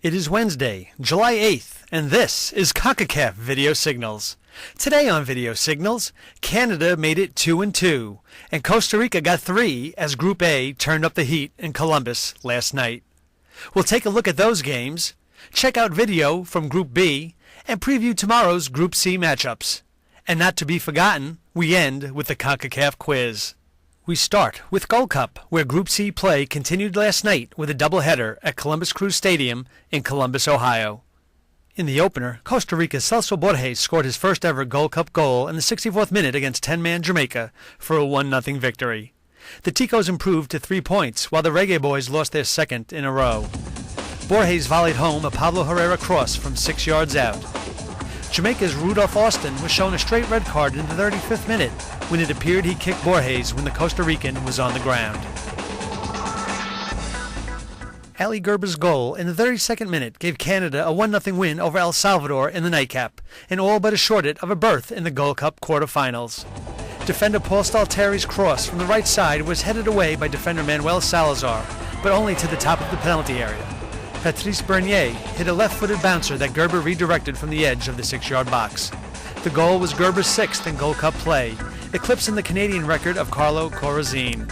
It is Wednesday, July 8th, and this is CONCACAF VideoSignals. Today on VideoSignals, Canada made it 2-2, and Costa Rica got 3 as Group A turned up the heat in Columbus last night. We'll take a look at those games, check out video from Group B, and preview tomorrow's Group C matchups. And not to be forgotten, we end with the CONCACAF quiz. We start with Gold Cup, where Group C play continued last night with a doubleheader at Columbus Crew Stadium in Columbus, Ohio. In the opener, Costa Rica's Celso Borges scored his first ever Gold Cup goal in the 64th minute against 10-man Jamaica for a 1-0 victory. The Ticos improved to 3 points, while the Reggae Boys lost their second in a row. Borges volleyed home a Pablo Herrera cross from 6 yards out. Jamaica's Rudolph Austin was shown a straight red card in the 35th minute when it appeared he kicked Borges when the Costa Rican was on the ground. Ali Gerber's goal in the 32nd minute gave Canada a 1-0 win over El Salvador in the nightcap, and all but assured it of a berth in the Gold Cup quarterfinals. Defender Paul Stalteri's cross from the right side was headed away by defender Manuel Salazar, but only to the top of the penalty area. Patrice Bernier hit a left-footed bouncer that Gerber redirected from the edge of the 6-yard box. The goal was Gerber's 6th in Gold Cup play, eclipsing the Canadian record of Carlo Corazine.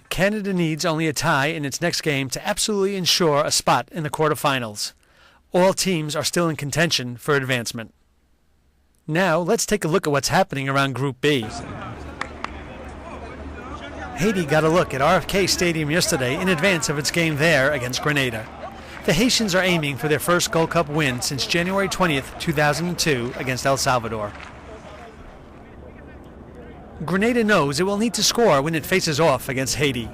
Canada needs only a tie in its next game to absolutely ensure a spot in the quarterfinals. All teams are still in contention for advancement. Now, let's take a look at what's happening around Group B. Haiti got a look at RFK Stadium yesterday in advance of its game there against Grenada. The Haitians are aiming for their first Gold Cup win since January 20th, 2002 against El Salvador. Grenada knows it will need to score when it faces off against Haiti.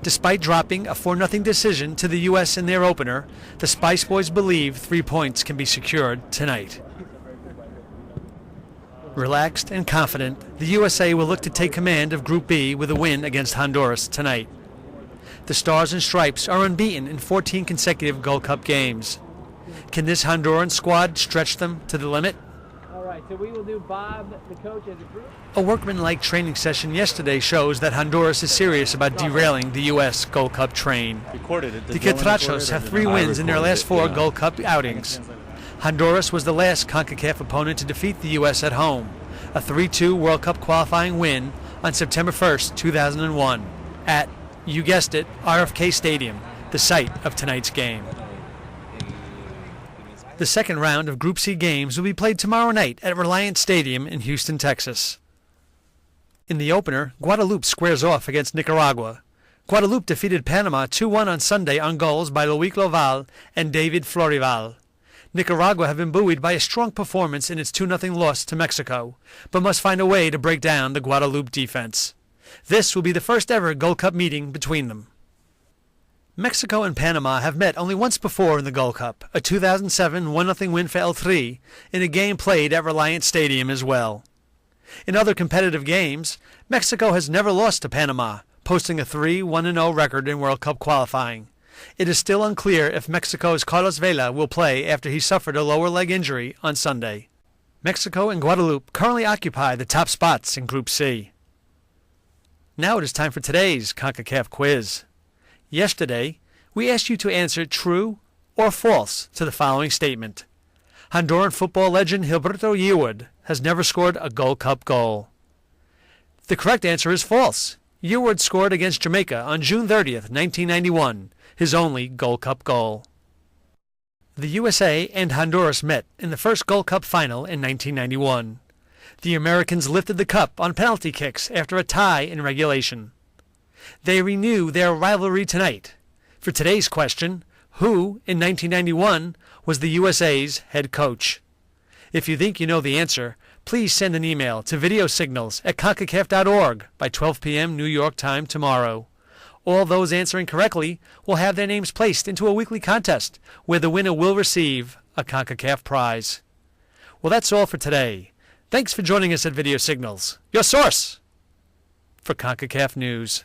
Despite dropping a 4-0 decision to the U.S. in their opener, the Spice Boys believe 3 points can be secured tonight. Relaxed and confident, the USA will look to take command of Group B with a win against Honduras tonight. The Stars and Stripes are unbeaten in 14 consecutive Gold Cup games. Can this Honduran squad stretch them to the limit? All right, so we will do Bob, the coach, as a group. A workmanlike training session yesterday shows that Honduras is serious about derailing the U.S. Gold Cup train. The Catrachos have 3 wins in their last 4 Gold Cup outings. Honduras was the last CONCACAF opponent to defeat the U.S. at home, a 3-2 World Cup qualifying win on September 1st, 2001, at, you guessed it, RFK Stadium, the site of tonight's game. The second round of Group C games will be played tomorrow night at Reliant Stadium in Houston, Texas. In the opener, Guadeloupe squares off against Nicaragua. Guadeloupe defeated Panama 2-1 on Sunday on goals by Loic Loval and David Florival. Nicaragua have been buoyed by a strong performance in its 2-0 loss to Mexico, but must find a way to break down the Guadeloupe defense. This will be the first ever Gold Cup meeting between them. Mexico and Panama have met only once before in the Gold Cup, a 2007 1-0 win for El Tri, in a game played at Reliant Stadium as well. In other competitive games, Mexico has never lost to Panama, posting a 3-1-0 record in World Cup qualifying. It is still unclear if Mexico's Carlos Vela will play after he suffered a lower leg injury on Sunday. Mexico and Guadeloupe currently occupy the top spots in Group C. Now it is time for today's CONCACAF quiz. Yesterday, we asked you to answer true or false to the following statement. Honduran football legend Gilberto Yearwood has never scored a Gold Cup goal. The correct answer is false. Yearwood scored against Jamaica on June 30th, 1991, his only Gold Cup goal. The USA and Honduras met in the first Gold Cup final in 1991. The Americans lifted the cup on penalty kicks after a tie in regulation. They renew their rivalry tonight. For today's question, who in 1991 was the USA's head coach? If you think you know the answer, please send an email to videosignals@concacaf.org by 12 p.m. New York time tomorrow. All those answering correctly will have their names placed into a weekly contest where the winner will receive a CONCACAF prize. Well, that's all for today. Thanks for joining us at VideoSignals, your source for CONCACAF news.